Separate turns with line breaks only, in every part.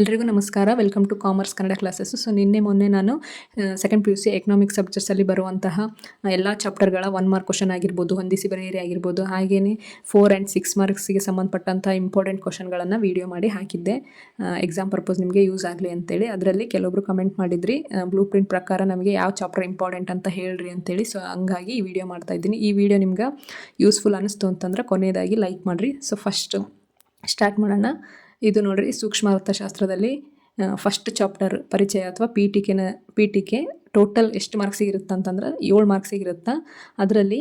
ಎಲ್ರಿಗೂ ನಮಸ್ಕಾರ. Welcome to commerce Kannada classes. So ಮೊನ್ನೆ ನಾನು ಸೆಕೆಂಡ್ PUC ಎಕನಾಮಿಕ್ಸ್ ಸಬ್ಜೆಕ್ಟ್ಸಲ್ಲಿ ಬರುವಂತಹ ಎಲ್ಲ ಚಾಪ್ಟರ್ಗಳ 1 ಮಾರ್ಕ್ ಕ್ವಶನ್ ಆಗಿರ್ಬೋದು, ಹೊಂದಿಸಿ ಬರೆಯಿರಿ ಆಗಿರ್ಬೋದು, ಹಾಗೆಯೇ 4 ಆ್ಯಂಡ್ 6 ಮಾರ್ಕ್ಸ್ಗೆ ಸಂಬಂಧಪಟ್ಟಂಥ ಇಂಪಾರ್ಟೆಂಟ್ ಕ್ವಶನ್ಗಳನ್ನು ವೀಡಿಯೋ ಮಾಡಿ ಹಾಕಿದ್ದೆ. ಎಕ್ಸಾಮ್ ಪರ್ಪಸ್ ನಿಮಗೆ ಯೂಸ್ ಆಗಲಿ ಅಂತೇಳಿ. ಅದರಲ್ಲಿ ಕೆಲವೊಬ್ರು ಕಮೆಂಟ್ ಮಾಡಿದ್ರಿ, ಬ್ಲೂ ಪ್ರಿಂಟ್ ಪ್ರಕಾರ ನಮಗೆ ಯಾವ ಚಾಪ್ಟರ್ ಇಂಪಾರ್ಟೆಂಟ್ ಅಂತ ಹೇಳ್ರಿ ಅಂತೇಳಿ. ಸೊ ಹಂಗಾಗಿ ಈ ವಿಡಿಯೋ ಮಾಡ್ತಾ ಇದ್ದೀನಿ. ಈ ವಿಡಿಯೋ ನಿಮ್ಗೆ ಯೂಸ್ಫುಲ್ ಅನ್ನಿಸ್ತು ಅಂತಂದ್ರೆ ಕೊನೆಯದಾಗಿ ಲೈಕ್ ಮಾಡಿರಿ. ಸೊ ಫಸ್ಟ್ ಸ್ಟಾರ್ಟ್ ಮಾಡೋಣ. ಇದು ನೋಡ್ರಿ, ಸೂಕ್ಷ್ಮ ಅರ್ಥಶಾಸ್ತ್ರದಲ್ಲಿ ಫಸ್ಟ್ ಚಾಪ್ಟರ್ ಪರಿಚಯ ಅಥವಾ ಪೀಠಿಕೆ ಟೋಟಲ್ ಎಷ್ಟು ಮಾರ್ಕ್ಸಿಗೆ ಇರುತ್ತೆ ಅಂತಂದ್ರೆ 7 ಮಾರ್ಕ್ಸಿಗೆ ಇರುತ್ತೆ. ಅದರಲ್ಲಿ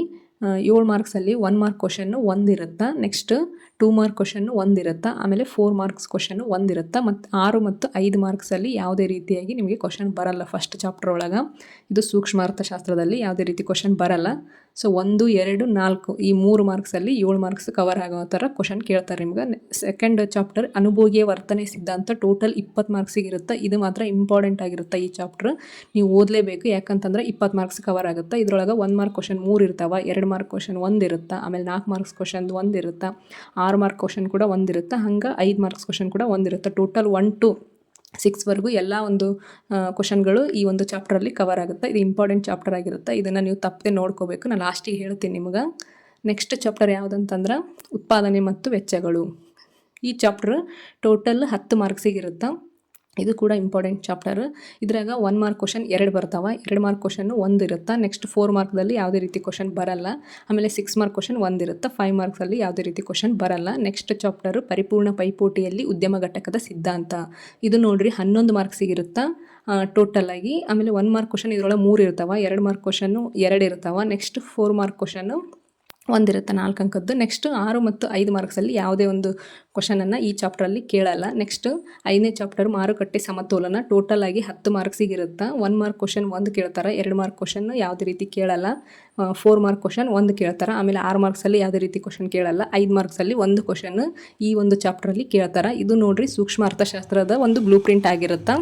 7 ಮಾರ್ಕ್ಸಲ್ಲಿ 1 ಮಾರ್ಕ್ ಕ್ವಶನ್ನು ಒಂದಿರುತ್ತೆ, ನೆಕ್ಸ್ಟ್ 2 ಮಾರ್ಕ್ ಕ್ವಶನ್ನು ಒಂದಿರುತ್ತೆ, ಆಮೇಲೆ 4 ಮಾರ್ಕ್ಸ್ ಕ್ವಶನ್ನು ಒಂದಿರುತ್ತೆ, ಮತ್ತು 6 ಮತ್ತು 5 ಮಾರ್ಕ್ಸಲ್ಲಿ ಯಾವುದೇ ರೀತಿಯಾಗಿ ನಿಮಗೆ ಕ್ವಶನ್ ಬರಲ್ಲ. ಫಸ್ಟ್ ಚಾಪ್ಟರ್ ಒಳಗೆ ಇದು ಸೂಕ್ಷ್ಮ ಅರ್ಥಶಾಸ್ತ್ರದಲ್ಲಿ ಯಾವುದೇ ರೀತಿ ಕ್ವಶನ್ ಬರಲ್ಲ. ಸೊ 1, 2, 4 ಈ 3 ಮಾರ್ಕ್ಸಲ್ಲಿ 7 ಮಾರ್ಕ್ಸ್ ಕವರ್ ಆಗೋ ಥರ ಕ್ವಶನ್ ಕೇಳ್ತಾರೆ ನಿಮ್ಗೆ. ಸೆಕೆಂಡ್ ಚಾಪ್ಟರ್ ಅನುಭೋಗಿಯ ವರ್ತನೆ ಸಿದ್ಧಾಂತ ಟೋಟಲ್ 20 ಮಾರ್ಕ್ಸಿಗೆ ಇರುತ್ತೆ. ಇದು ಮಾತ್ರ ಇಂಪಾರ್ಟೆಂಟ್ ಆಗಿರುತ್ತೆ. ಈ ಚಾಪ್ಟರ್ ನೀವು ಓದಲೇಬೇಕು, ಯಾಕಂತಂದ್ರೆ 20 ಮಾರ್ಕ್ಸ್ ಕವರ್ ಆಗುತ್ತೆ. ಇದರೊಳಗೆ 1 ಮಾರ್ಕ್ ಕ್ವಶನ್ 3 ಇರ್ತಾವೆ, 2 ಮಾರ್ಕ್ ಕ್ವಶನ್ ಒಂದಿರುತ್ತೆ, ಆಮೇಲೆ 4 ಮಾರ್ಕ್ಸ್ ಕ್ವಶನ್ ಒಂದಿರುತ್ತೆ, 6 ಮಾರ್ಕ್ ಕ್ವಶನ್ ಕೂಡ ಒಂದಿರುತ್ತೆ, ಹಂಗೆ 5 ಮಾರ್ಕ್ಸ್ ಕ್ವಶನ್ ಕೂಡ ಒಂದಿರುತ್ತೆ. ಟೋಟಲ್ 1 to 6 ಎಲ್ಲ ಒಂದು ಕ್ವಶನ್ಗಳು ಈ ಒಂದು ಚಾಪ್ಟ್ರಲ್ಲಿ ಕವರ್ ಆಗುತ್ತೆ. ಇದು ಇಂಪಾರ್ಟೆಂಟ್ ಚಾಪ್ಟರ್ ಆಗಿರುತ್ತೆ. ಇದನ್ನು ನೀವು ತಪ್ಪದೆ ನೋಡ್ಕೋಬೇಕು. ನಾನು ಲಾಸ್ಟಿಗೆ ಹೇಳ್ತೀನಿ ನಿಮ್ಗೆ. ನೆಕ್ಸ್ಟ್ ಚಾಪ್ಟರ್ ಯಾವುದಂತಂದ್ರೆ ಉತ್ಪಾದನೆ ಮತ್ತು ವೆಚ್ಚಗಳು. ಈ ಚಾಪ್ಟರ್ ಟೋಟಲ್ 10 ಮಾರ್ಕ್ಸಿಗೆ ಇರುತ್ತೆ. ಇದು ಕೂಡ ಇಂಪಾರ್ಟೆಂಟ್ ಚಾಪ್ಟರ್. ಇದ್ರಾಗ 1 ಮಾರ್ಕ್ ಕ್ವಶನ್ 2 ಬರ್ತಾವೆ, 2 ಮಾರ್ಕ್ ಕ್ವಶನ್ನು ಒಂದಿರುತ್ತೆ, ನೆಕ್ಸ್ಟ್ 4 ಮಾರ್ಕ್ದಲ್ಲಿ ಯಾವುದೇ ರೀತಿ ಕ್ವಶನ್ ಬರಲ್ಲ, ಆಮೇಲೆ 6 ಮಾರ್ಕ್ ಕ್ವಶನ್ ಒಂದಿರುತ್ತೆ, 5 ಮಾರ್ಕ್ಸಲ್ಲಿ ಯಾವುದೇ ರೀತಿ ಕ್ವಶನ್ ಬರಲ್ಲ. ನೆಕ್ಸ್ಟ್ ಚಾಪ್ಟರು ಪರಿಪೂರ್ಣ ಪೈಪೋಟಿಯಲ್ಲಿ ಉದ್ಯಮ ಘಟಕದ ಸಿದ್ಧಾಂತ. ಇದು ನೋಡ್ರಿ 11 ಮಾರ್ಕ್ಸಿಗೆ ಇರುತ್ತೆ ಟೋಟಲ್ ಆಗಿ. ಆಮೇಲೆ 1 ಮಾರ್ಕ್ ಕ್ವಶನ್ ಇದರೊಳಗೆ 3 ಇರ್ತಾವೆ, 2 ಮಾರ್ಕ್ ಕ್ವಶನ್ನು 2 ಇರ್ತಾವೆ, ನೆಕ್ಸ್ಟ್ 4 ಮಾರ್ಕ್ ಕ್ವಶನ್ನು ಒಂದಿರುತ್ತೆ 4 ಅಂಕದ್ದು. ನೆಕ್ಸ್ಟ್ 6 ಮತ್ತು 5 ಮಾರ್ಕ್ಸಲ್ಲಿ ಯಾವುದೇ ಒಂದು ಕ್ವಶನನ್ನು ಈ ಚಾಪ್ಟ್ರಲ್ಲಿ ಕೇಳಲ್ಲ. ನೆಕ್ಸ್ಟ್ 5ನೇ ಚಾಪ್ಟರ್ ಮಾರುಕಟ್ಟೆ ಸಮತೋಲನ ಟೋಟಲ್ ಆಗಿ 10 ಮಾರ್ಕ್ಸಿಗೆ ಇರುತ್ತೆ. 1 ಮಾರ್ಕ್ ಕ್ವಶನ್ 1 ಕೇಳ್ತಾರೆ, 2 ಮಾರ್ಕ್ ಕ್ವಶನ್ ಯಾವುದೇ ರೀತಿ ಕೇಳಲ್ಲ, 4 ಮಾರ್ಕ್ ಕ್ವಶನ್ 1 ಕೇಳ್ತಾರೆ, ಆಮೇಲೆ 6 ಮಾರ್ಕ್ಸಲ್ಲಿ ಯಾವುದೇ ರೀತಿ ಕ್ವಶನ್ ಕೇಳಲ್ಲ, 5 ಮಾರ್ಕ್ಸಲ್ಲಿ 1 ಕ್ವಶನ್ ಈ ಒಂದು ಚಾಪ್ಟ್ರಲ್ಲಿ ಕೇಳ್ತಾರೆ. ಇದು ನೋಡ್ರಿ ಸೂಕ್ಷ್ಮ ಅರ್ಥಶಾಸ್ತ್ರದ ಒಂದು ಬ್ಲೂ ಪ್ರಿಂಟ್ ಆಗಿರುತ್ತೆ.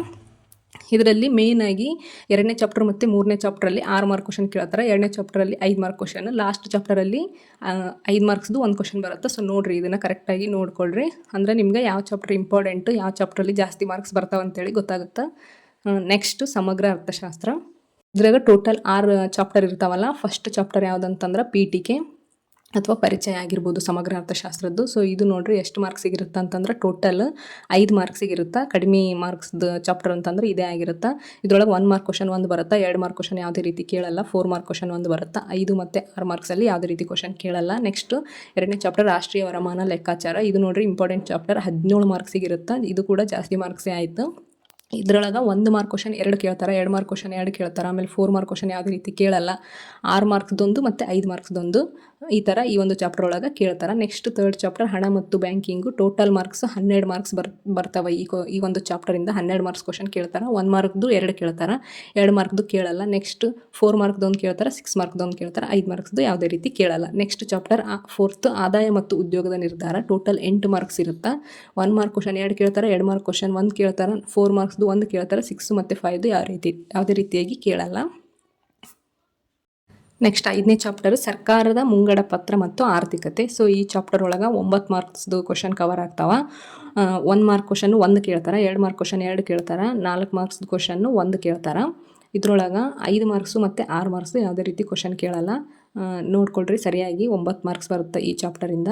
ಇದರಲ್ಲಿ ಮೇಯ್ನಾಗಿ 2ನೇ ಚಾಪ್ಟರ್ ಮತ್ತು 3ನೇ ಚಾಪ್ಟ್ರಲ್ಲಿ 6 ಮಾರ್ಕ್ ಕ್ವಶನ್ ಕೇಳ್ತಾರೆ, 2ನೇ ಚಾಪ್ಟ್ರಲ್ಲಿ 5 ಮಾರ್ಕ್ ಕ್ವಶನ್, ಲಾಸ್ಟ್ ಚಾಪ್ಟರಲ್ಲಿ 5 ಮಾರ್ಕ್ಸ್ದು 1 ಕ್ವಶನ್ ಬರುತ್ತೆ. ಸೊ ನೋಡಿರಿ, ಇದನ್ನು ಕರೆಕ್ಟಾಗಿ ನೋಡ್ಕೊಳ್ರಿ. ಅಂದರೆ ನಿಮ್ಗೆ ಯಾವ ಚಾಪ್ಟರ್ ಇಂಪಾರ್ಟೆಂಟು, ಯಾವ ಚಾಪ್ಟ್ರಲ್ಲಿ ಜಾಸ್ತಿ ಮಾರ್ಕ್ಸ್ ಬರ್ತಾವೆ ಅಂತೇಳಿ ಗೊತ್ತಾಗುತ್ತೆ. ನೆಕ್ಸ್ಟ್ ಸಮಗ್ರ ಅರ್ಥಶಾಸ್ತ್ರ. ಇದ್ರಾಗ ಟೋಟಲ್ 6 ಚಾಪ್ಟರ್ ಇರ್ತಾವಲ್ಲ. ಫಸ್ಟ್ ಚಾಪ್ಟರ್ ಯಾವುದಂತಂದ್ರೆ ಪೀಠಿಕೆ ಅಥವಾ ಪರಿಚಯ ಆಗಿರ್ಬೋದು ಸಮಗ್ರ ಅರ್ಥಶಾಸ್ತ್ರದ್ದು. ಸೊ ಇದು ನೋಡ್ರಿ ಎಷ್ಟು ಮಾರ್ಕ್ಸಿಗೆ ಇರುತ್ತೆ ಅಂತಂದ್ರೆ ಟೋಟಲ್ 5 ಮಾರ್ಕ್ಸಿಗೆ ಇರುತ್ತೆ. ಕಡಿಮೆ ಮಾರ್ಕ್ಸ್ದು ಚಾಪ್ಟರ್ ಅಂತಂದ್ರೆ ಇದೇ ಆಗಿರುತ್ತೆ. ಇದರೊಳಗೆ 1 ಮಾರ್ಕ್ ಕ್ವಶನ್ 1 ಬರುತ್ತೆ, 2 ಮಾರ್ಕ್ ಕ್ವಶನ್ ಯಾವುದೇ ರೀತಿ ಕೇಳಲ್ಲ, 4 ಮಾರ್ಕ್ ಕ್ವಶನ್ 1 ಬರುತ್ತೆ, 5 ಮತ್ತು 6 ಮಾರ್ಕ್ಸಲ್ಲಿ ಯಾವುದೇ ರೀತಿ ಕ್ವಶನ್ ಕೇಳಲ್ಲ. ನೆಕ್ಸ್ಟ್ 2ನೇ ಚಾಪ್ಟರ್ ರಾಷ್ಟ್ರೀಯ ವರಮಾನ ಲೆಕ್ಕಾಚಾರ. ಇದು ನೋಡ್ರಿ ಇಂಪಾರ್ಟೆಂಟ್ ಚಾಪ್ಟರ್, 17 ಮಾರ್ಕ್ಸಿಗೆ ಇರುತ್ತೆ. ಇದು ಕೂಡ ಜಾಸ್ತಿ ಮಾರ್ಕ್ಸೇ ಆಯಿತು. ಇದರೊಳಗೆ 1 ಮಾರ್ಕ್ ಕ್ವಶನ್ 2 ಕೇಳ್ತಾರೆ, 2 ಮಾರ್ಕ್ ಕ್ವಶನ್ 2 ಕೇಳ್ತಾರೆ, ಆಮೇಲೆ 4 ಮಾರ್ಕ್ ಕ್ವಶನ್ ಯಾವುದೇ ರೀತಿ ಕೇಳಲ್ಲ, 6 ಮಾರ್ಕ್ಸ್ದೊಂದು ಮತ್ತು 5 ಮಾರ್ಕ್ಸ್ದೊಂದು ಈ ಥರ ಈ ಒಂದು ಚಾಪ್ಟರ್ ಒಳಗೆ ಕೇಳ್ತಾರೆ. ನೆಕ್ಸ್ಟ್ 3rd ಚಾಪ್ಟರ್ ಹಣ ಮತ್ತು ಬ್ಯಾಂಕಿಂಗು. ಟೋಟಲ್ ಮಾರ್ಕ್ಸ್ 12 ಮಾರ್ಕ್ಸ್ ಬರ್ತವೆ. ಈ ಒಂದು ಚಾಪ್ಟರಿಂದ 12 ಮಾರ್ಕ್ಸ್ ಕ್ವಶನ್ ಕೇಳ್ತಾರೆ. 1 ಮಾರ್ಕ್ದು 2 ಕೇಳ್ತಾರೆ, 2 ಮಾರ್ಕ್ದು ಕೇಳಲ್ಲ, ನೆಕ್ಸ್ಟ್ 4 ಮಾರ್ಕ್ದೊಂದು ಕೇಳ್ತಾರೆ, 6 ಮಾರ್ಕ್ದೊಂದು ಕೇಳ್ತಾರೆ, 5 ಮಾರ್ಕ್ಸ್ದು ಯಾವುದೇ ರೀತಿ ಕೇಳಲ್ಲ. ನೆಕ್ಸ್ಟ್ ಚಾಪ್ಟರ್ 4th ಆದಾಯ ಮತ್ತು ಉದ್ಯೋಗದ ನಿರ್ಧಾರ. ಟೋಟಲ್ 8 ಮಾರ್ಕ್ಸ್ ಇರುತ್ತೆ. 1 ಮಾರ್ಕ್ ಕ್ವಶನ್ 2 ಕೇಳ್ತಾರೆ, 2 ಮಾರ್ಕ್ ಕ್ವಶನ್ 1 ಕೇಳ್ತಾರೆ, 4 ಮಾರ್ಕ್ಸ್ದು 1 ಕೇಳ್ತಾರೆ, 6 ಮತ್ತು 5ದು ಯಾವುದೇ ರೀತಿಯಾಗಿ ಕೇಳಲ್ಲ. ನೆಕ್ಸ್ಟ್ 5ನೇ ಚಾಪ್ಟರ್ ಸರ್ಕಾರದ ಮುಂಗಡ ಪತ್ರ ಮತ್ತು ಆರ್ಥಿಕತೆ. ಸೊ ಈ ಚಾಪ್ಟರ್ ಒಳಗೆ 9 ಮಾರ್ಕ್ಸ್ದು ಕ್ವಶನ್ ಕವರ್ ಆಗ್ತಾವೆ. 1 ಮಾರ್ಕ್ ಕ್ವಶನ್ 1 ಕೇಳ್ತಾರೆ, 2 ಮಾರ್ಕ್ ಕ್ವಶನ್ 2 ಕೇಳ್ತಾರೆ, 4 ಮಾರ್ಕ್ಸ್ದು ಕ್ವಶನ್ನು 1 ಕೇಳ್ತಾರೆ. ಇದ್ರೊಳಗೆ 5 ಮಾರ್ಕ್ಸು ಮತ್ತು 6 ಮಾರ್ಕ್ಸು ಯಾವುದೇ ರೀತಿ ಕ್ವಶನ್ ಕೇಳಲ್ಲ. ನೋಡ್ಕೊಳ್ರಿ ಸರಿಯಾಗಿ. 9 ಮಾರ್ಕ್ಸ್ ಬರುತ್ತೆ ಈ ಚಾಪ್ಟರಿಂದ.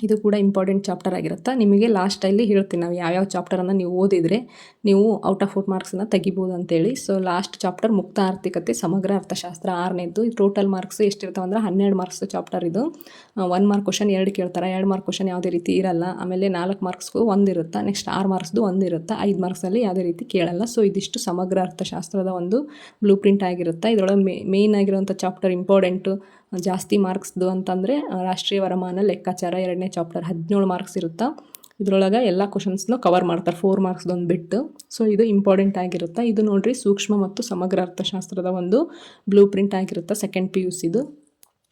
ಇದು ಕೂಡ ಇಂಪಾರ್ಟೆಂಟ್ ಚಾಪ್ಟರ್ ಆಗಿರುತ್ತೆ. ನಿಮಗೆ ಲಾಸ್ಟಲ್ಲಿ ಹೇಳ್ತೀನಿ ನಾವು ಯಾವ್ಯಾವ ಚಾಪ್ಟರನ್ನು ನೀವು ಓದಿದರೆ ನೀವು ಔಟ್ ಆಫ್ 4 ಮಾರ್ಕ್ಸನ್ನು ತೆಗಿಬೋದು ಅಂತೇಳಿ. ಸೊ ಲಾಸ್ಟ್ ಚಾಪ್ಟರ್ ಮುಕ್ತ ಆರ್ಥಿಕತೆ ಸಮಗ್ರ ಅರ್ಥಶಾಸ್ತ್ರ 6ನೇದು. ಟೋಟಲ್ ಮಾರ್ಕ್ಸ್ ಎಷ್ಟಿರ್ತಾವೆ ಅಂದ್ರೆ 12 ಮಾರ್ಕ್ಸ್ ಚಾಪ್ಟರ್ ಇದು. 1 ಮಾರ್ಕ್ ಕ್ವಶನ್ 2 ಕೇಳ್ತಾರೆ, 2 ಮಾರ್ಕ್ ಕ್ವಶನ್ ಯಾವುದೇ ರೀತಿ ಇರಲ್ಲ, ಆಮೇಲೆ 4 ಮಾರ್ಕ್ಸ್ಗೂ 1 ಇರುತ್ತೆ, ನೆಕ್ಸ್ಟ್ 6 ಮಾರ್ಕ್ಸ್ದು 1 ಇರುತ್ತೆ, 5 ಮಾರ್ಕ್ಸಲ್ಲಿ ಯಾವುದೇ ರೀತಿ ಕೇಳಲ್ಲ. ಸೊ ಇದಿಷ್ಟು ಸಮಗ್ರ ಅರ್ಥಶಾಸ್ತ್ರದ ಒಂದು ಬ್ಲೂ ಪ್ರಿಂಟ್ ಆಗಿರುತ್ತೆ. ಇದರೊಳಗೆ ಮೇಯ್ನ್ ಆಗಿರುವಂಥ ಚಾಪ್ಟರ್ ಇಂಪಾರ್ಟೆಂಟು ಜಾಸ್ತಿ ಮಾರ್ಕ್ಸ್ದು ಅಂತಂದರೆ ರಾಷ್ಟ್ರೀಯ ವರಮಾನ ಲೆಕ್ಕಾಚಾರ 2ನೇ ಚಾಪ್ಟರ್ 17 ಮಾರ್ಕ್ಸ್ ಇರುತ್ತೆ. ಇದರೊಳಗೆ ಎಲ್ಲ ಕ್ವಶನ್ಸ್ನು ಕವರ್ ಮಾಡ್ತಾರೆ, 4 ಮಾರ್ಕ್ಸ್ದೊಂದು ಬಿಟ್ಟು. ಸೊ ಇದು ಇಂಪಾರ್ಟೆಂಟ್ ಆಗಿರುತ್ತೆ. ಇದು ನೋಡ್ರಿ ಸೂಕ್ಷ್ಮ ಮತ್ತು ಸಮಗ್ರ ಅರ್ಥಶಾಸ್ತ್ರದ ಒಂದು ಬ್ಲೂ ಪ್ರಿಂಟ್ ಆಗಿರುತ್ತೆ ಸೆಕೆಂಡ್ PUCದು.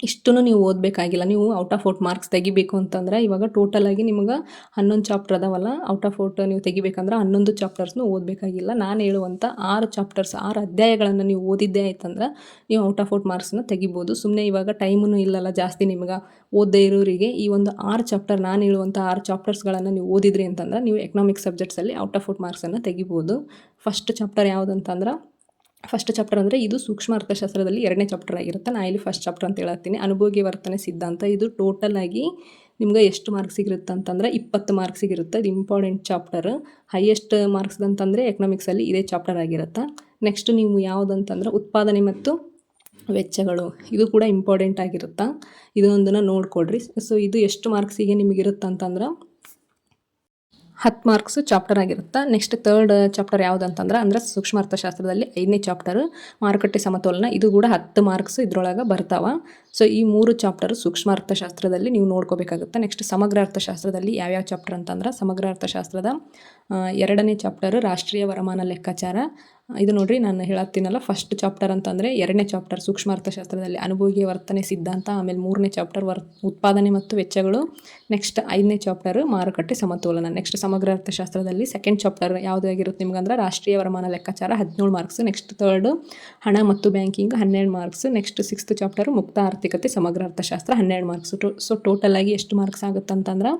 ಇಷ್ಟನ್ನು ನೀವು ಓದಬೇಕಾಗಿಲ್ಲ. ನೀವು ಔಟ್ ಆಫ್ ಔಟ್ ಮಾರ್ಕ್ಸ್ ತೆಗಿಬೇಕು ಅಂತಂದ್ರೆ ಇವಾಗ ಟೋಟಲಾಗಿ ನಿಮ್ಗೆ 11 ಚಾಪ್ಟರ್ ಅದಾವಲ್ಲ, ಔಟ್ ಆಫ್ ಔಟ್ ನೀವು ತೆಗಿಬೇಕಂದ್ರೆ 11 ಚಾಪ್ಟರ್ಸ್ನು ಓದಬೇಕಾಗಿಲ್ಲ. ನಾನು ಹೇಳುವಂಥ 6 ಚಾಪ್ಟರ್ಸ್ 6 ಅಧ್ಯಾಯಗಳನ್ನು ನೀವು ಓದಿದ್ದೇ ಆಯ್ತಂದ್ರೆ ನೀವು ಔಟ್ ಆಫ್ ಔಟ್ ಮಾರ್ಕ್ಸ್ನ ತೆಗಿಬೋದು. ಸುಮ್ಮನೆ ಇವಾಗ ಟೈಮೂ ಇಲ್ಲಲ್ಲ ಜಾಸ್ತಿ ನಿಮ್ಗೆ ಓದದೇ ಇರೋರಿಗೆ ಈ ಒಂದು 6 ಚಾಪ್ಟರ್ ನಾನು ಹೇಳುವಂಥ 6 ಚಾಪ್ಟರ್ಸ್ಗಳನ್ನು ನೀವು ಓದಿದ್ರಿ ಅಂತಂದ್ರೆ ನೀವು ಎಕನಾಮಿಕ್ಸ್ ಸಬ್ಜೆಕ್ಟ್ಸಲ್ಲಿ ಔಟ್ ಆಫ್ ಔಟ್ ಮಾರ್ಕ್ಸನ್ನು ತೆಗಿಬೋದು. ಫಸ್ಟ್ ಚಾಪ್ಟರ್ ಯಾವುದಂತಂದ್ರೆ ಫಸ್ಟ್ ಚಾಪ್ಟರ್ ಅಂದರೆ ಇದು ಸೂಕ್ಷ್ಮ ಅರ್ಥಶಾಸ್ತ್ರದಲ್ಲಿ 2ನೇ ಚಾಪ್ಟರ್ ಆಗಿರುತ್ತೆ. ನಾನು ಇಲ್ಲಿ ಫಸ್ಟ್ ಚಾಪ್ಟರ್ ಅಂತ ಹೇಳ್ತೀನಿ. ಅನುಭೋಗಿ ವರ್ತನೆ ಸಿದ್ಧಾಂತ. ಇದು ಟೋಟಲ್ ಆಗಿ ನಿಮ್ಗೆ ಎಷ್ಟು ಮಾರ್ಕ್ಸಿಗಿರುತ್ತೆ ಅಂತಂದರೆ 20 ಮಾರ್ಕ್ಸಿಗಿರುತ್ತೆ. ಇದು ಇಂಪಾರ್ಟೆಂಟ್ ಚಾಪ್ಟರ್. ಹೈಯೆಸ್ಟ್ ಮಾರ್ಕ್ಸ್ ಅಂತಂದರೆ ಎಕನಾಮಿಕ್ಸಲ್ಲಿ ಇದೇ ಚಾಪ್ಟರ್ ಆಗಿರುತ್ತೆ. ನೆಕ್ಸ್ಟ್ ನೀವು ಯಾವುದಂತಂದ್ರೆ ಉತ್ಪಾದನೆ ಮತ್ತು ವೆಚ್ಚಗಳು, ಇದು ಕೂಡ ಇಂಪಾರ್ಟೆಂಟ್ ಆಗಿರುತ್ತೆ. ಇದೊಂದನ್ನು ನೋಡ್ಕೊಡ್ರಿ. ಸೊ ಇದು ಎಷ್ಟು ಮಾರ್ಕ್ಸಿಗೆ ನಿಮಗಿರುತ್ತೆ ಅಂತಂದ್ರೆ 10 ಮಾರ್ಕ್ಸ್ ಚಾಪ್ಟರ್ ಆಗಿರುತ್ತೆ. ನೆಕ್ಸ್ಟ್ ಥರ್ಡ್ ಚಾಪ್ಟರ್ ಯಾವುದಂತಂದ್ರೆ ಅಂದರೆ ಸೂಕ್ಷ್ಮ ಅರ್ಥಶಾಸ್ತ್ರದಲ್ಲಿ 5ನೇ ಚಾಪ್ಟರ್ ಮಾರುಕಟ್ಟೆ ಸಮತೋಲನ. ಇದು ಕೂಡ 10 ಮಾರ್ಕ್ಸ್ ಇದ್ರೊಳಗೆ ಬರ್ತಾವ. ಸೊ ಈ 3 ಚಾಪ್ಟರ್ ಸೂಕ್ಷ್ಮ ಅರ್ಥಶಾಸ್ತ್ರದಲ್ಲಿ ನೀವು ನೋಡ್ಕೋಬೇಕಾಗುತ್ತೆ. ನೆಕ್ಸ್ಟ್ ಸಮಗ್ರ ಅರ್ಥಶಾಸ್ತ್ರದಲ್ಲಿ ಯಾವ್ಯಾವ ಚಾಪ್ಟರ್ ಅಂತಂದ್ರೆ ಸಮಗ್ರ ಅರ್ಥಶಾಸ್ತ್ರದ 2ನೇ ಚಾಪ್ಟರ್ ರಾಷ್ಟ್ರೀಯ ವರಮಾನ ಲೆಕ್ಕಾಚಾರ. ಇದು ನೋಡ್ರಿ ನಾನು ಹೇಳತ್ತೀನಲ್ಲ, ಫಸ್ಟ್ ಚಾಪ್ಟರ್ ಅಂತಂದರೆ 2ನೇ ಚಾಪ್ಟರ್ ಸೂಕ್ಷ್ಮ ಅರ್ಥಶಾಸ್ತ್ರದಲ್ಲಿ ಅನುಭೋಗಿ ವರ್ತನೆ ಸಿದ್ಧಾಂತ. ಆಮೇಲೆ 3ನೇ ಚಾಪ್ಟರ್ ಉತ್ಪಾದನೆ ಮತ್ತು ವೆಚ್ಚಗಳು. ನೆಕ್ಸ್ಟ್ 5ನೇ ಚಾಪ್ಟರ್ ಮಾರುಕಟ್ಟೆ ಸಮತೋಲನ. ನೆಕ್ಸ್ಟ್ ಸಮಗ್ರ ಅರ್ಥಶಾಸ್ತ್ರದಲ್ಲಿ ಸೆಕೆಂಡ್ ಚಾಪ್ಟರ್ ಯಾವುದಾಗಿರುತ್ತೆ ನಿಮ್ಗಂದ್ರೆ ರಾಷ್ಟ್ರೀಯ ವರಮಾನ ಲೆಕ್ಕಾಚಾರ 17 ಮಾರ್ಕ್ಸ್. ನೆಕ್ಸ್ಟ್ ಥರ್ಡ್ ಹಣ ಮತ್ತು banking 12 marks. Next 6th chapter ಮುಕ್ತ ಆರ್ಥಿಕತೆ ಸಮಗ್ರ ಅರ್ಥಶಾಸ್ತ್ರ 12 ಮಾರ್ಕ್ಸ್. ಸೊ ಟೋಟಲ್ ಆಗಿ ಎಷ್ಟು ಮಾರ್ಕ್ಸ್ ಆಗುತ್ತೆ ಅಂತಂದ್ರೆ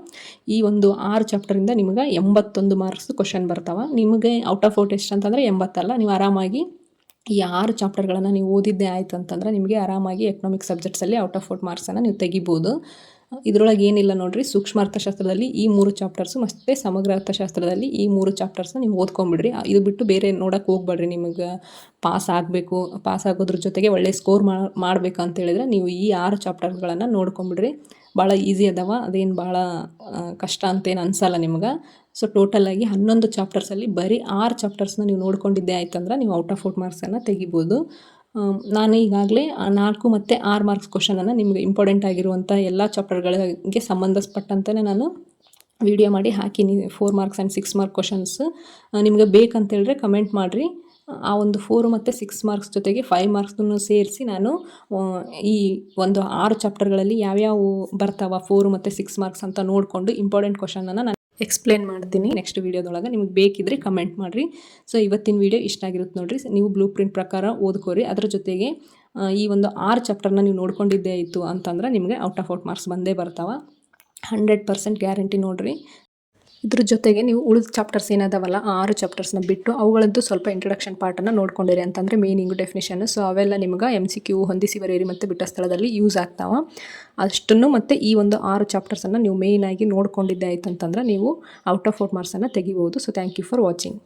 ಈ ಒಂದು 6 ಚಾಪ್ಟರಿಂದ ನಿಮ್ಗೆ 81 ಮಾರ್ಕ್ಸ್ ಕ್ವಶನ್ ಬರ್ತಾವ. ನಿಮಗೆ ಔಟ್ ಆಫ್ ಔಟ್ ಎಷ್ಟು ಅಂತಂದರೆ 80 ಅಲ್ಲ. ನೀವು ಆರಾಮಾಗಿ ಈ 6 ಚಾಪ್ಟರ್ಗಳನ್ನು ನೀವು ಓದಿದ್ದೇ ಆಯ್ತು ಅಂತಂದ್ರೆ ನಿಮಗೆ ಆರಾಮಾಗಿ ಎಕನಾಮಿಕ್ಸ್ ಸಬ್ಜೆಕ್ಟ್ಸಲ್ಲಿ ಔಟ್ ಆಫ್ ಔಟ್ ಮಾರ್ಕ್ಸನ್ನು ನೀವು ತೆಗಿಬೋದು. ಇದರೊಳಗೆ ಏನಿಲ್ಲ ನೋಡ್ರಿ, ಸೂಕ್ಷ್ಮ ಅರ್ಥಶಾಸ್ತ್ರದಲ್ಲಿ ಈ 3 ಚಾಪ್ಟರ್ಸು ಮತ್ತು ಸಮಗ್ರ ಅರ್ಥಶಾಸ್ತ್ರದಲ್ಲಿ ಈ 3 ಚಾಪ್ಟರ್ಸ್ನ ನೀವು ಓದ್ಕೊಂಬಿಡ್ರಿ. ಇದು ಬಿಟ್ಟು ಬೇರೆ ನೋಡೋಕೆ ಹೋಗ್ಬೇಡ್ರಿ. ನಿಮಗೆ ಪಾಸ್ ಆಗಬೇಕು, ಪಾಸ್ ಆಗೋದ್ರ ಜೊತೆಗೆ ಒಳ್ಳೆ ಸ್ಕೋರ್ ಮಾಡಬೇಕು ಅಂತ ಹೇಳಿದ್ರೆ ನೀವು ಈ 6 ಚಾಪ್ಟರ್ಗಳನ್ನು ನೋಡ್ಕೊಂಬಿಡ್ರಿ. ಭಾಳ ಈಸಿ ಅದಾವ, ಅದೇನು ಭಾಳ ಕಷ್ಟ ಅಂತೇನು ಅನಿಸಲ್ಲ ನಿಮ್ಗೆ. ಸೊ ಟೋಟಲಾಗಿ 11 ಚಾಪ್ಟರ್ಸಲ್ಲಿ ಬರೀ 6 ಚಾಪ್ಟರ್ಸ್ನ ನೀವು ನೋಡ್ಕೊಂಡಿದ್ದೇ ಆಯ್ತಂದ್ರೆ ನೀವು ಔಟ್ ಆಫ್ ಔಟ್ ಮಾರ್ಕ್ಸನ್ನು ತೆಗಿಬೋದು. ನಾನು ಈಗಾಗಲೇ 4 ಮತ್ತು 6 ಮಾರ್ಕ್ಸ್ ಕ್ವಶನನ್ನು ನಿಮಗೆ ಇಂಪಾರ್ಟೆಂಟ್ ಆಗಿರುವಂಥ ಎಲ್ಲ ಚಾಪ್ಟರ್ಗಳಿಗೆ ಸಂಬಂಧಿಸ್ಪಟ್ಟಂತೆ ನಾನು ವಿಡಿಯೋ ಮಾಡಿ ಹಾಕೀನಿ. 4 ಮಾರ್ಕ್ಸ್ ಆ್ಯಂಡ್ 6 ಮಾರ್ಕ್ ಕ್ವಶನ್ಸ್ ನಿಮಗೆ ಬೇಕಂತೇಳಿದ್ರೆ ಕಮೆಂಟ್ ಮಾಡಿರಿ. ಆ ಒಂದು 4 ಮತ್ತು 6 ಮಾರ್ಕ್ಸ್ ಜೊತೆಗೆ 5 ಮಾರ್ಕ್ಸನ್ನು ಸೇರಿಸಿ ನಾನು ಈ ಒಂದು 6 ಚಾಪ್ಟರ್ಗಳಲ್ಲಿ ಯಾವ್ಯಾವ ಬರ್ತಾವ 4 ಮತ್ತು 6 ಮಾರ್ಕ್ಸ್ ಅಂತ ನೋಡಿಕೊಂಡು ಇಂಪಾರ್ಟೆಂಟ್ ಕ್ವಶನನ್ನು ನಾನು ಎಕ್ಸ್ಪ್ಲೇನ್ ಮಾಡ್ತೀನಿ ನೆಕ್ಸ್ಟ್ ವೀಡಿಯೋದೊಳಗೆ. ನಿಮಗೆ ಬೇಕಿದ್ರೆ ಕಮೆಂಟ್ ಮಾಡಿರಿ. ಸೊ ಇವತ್ತಿನ ವೀಡಿಯೋ ಇಷ್ಟ ಆಗಿರುತ್ತೆ ನೋಡಿರಿ. ನೀವು ಬ್ಲೂ ಪ್ರಿಂಟ್ ಪ್ರಕಾರ ಓದ್ಕೋರಿ. ಅದರ ಜೊತೆಗೆ ಈ ಒಂದು 6 ಚಾಪ್ಟರ್ನ ನೀವು ನೋಡ್ಕೊಂಡಿದ್ದೇ ಆಯಿತು ಅಂತಂದ್ರೆ ನಿಮಗೆ ಔಟ್ ಆಫ್ ಔಟ್ ಮಾರ್ಕ್ಸ್ ಬಂದೇ ಬರ್ತಾವ. 100% ಗ್ಯಾರಂಟಿ ನೋಡಿರಿ. ಇದ್ರ ಜೊತೆಗೆ ನೀವು ಉಳಿದ ಚಾಪ್ಟರ್ಸ್ ಏನದಾವಲ್ಲ ಆ 6 ಚಾಪ್ಟರ್ಸ್ನ ಬಿಟ್ಟು ಅವುಗಳದ್ದು ಸ್ವಲ್ಪ ಇಂಟ್ರೊಡಕ್ಷನ್ ಪಾರ್ಟನ್ನು ನೋಡ್ಕೊಂಡಿರಿ ಅಂತಂದರೆ ಮೀನಿಂಗು ಡೆಫಿನೇಷನ್. ಸೊ ಅವೆಲ್ಲ ನಿಮ್ಗೆ MCQ ಹೊಂದಿಸಿ ಬರೆಯಿರಿ ಮತ್ತು ಬಿಟ್ಟ ಸ್ಥಳದಲ್ಲಿ ಯೂಸ್ ಆಗ್ತಾವ ಅಷ್ಟನ್ನು. ಮತ್ತು ಈ ಒಂದು 6 ಚಾಪ್ಟರ್ಸನ್ನು ನೀವು ಮೇಯ್ನಾಗಿ ನೋಡ್ಕೊಂಡಿದ್ದೆ ಆಯ್ತು ಅಂತಂದ್ರೆ ನೀವು ಔಟ್ ಆಫ್ ಔಟ್ ಮಾರ್ಕ್ಸನ್ನು ತೆಗಿಬೋದು. So thank you for watching.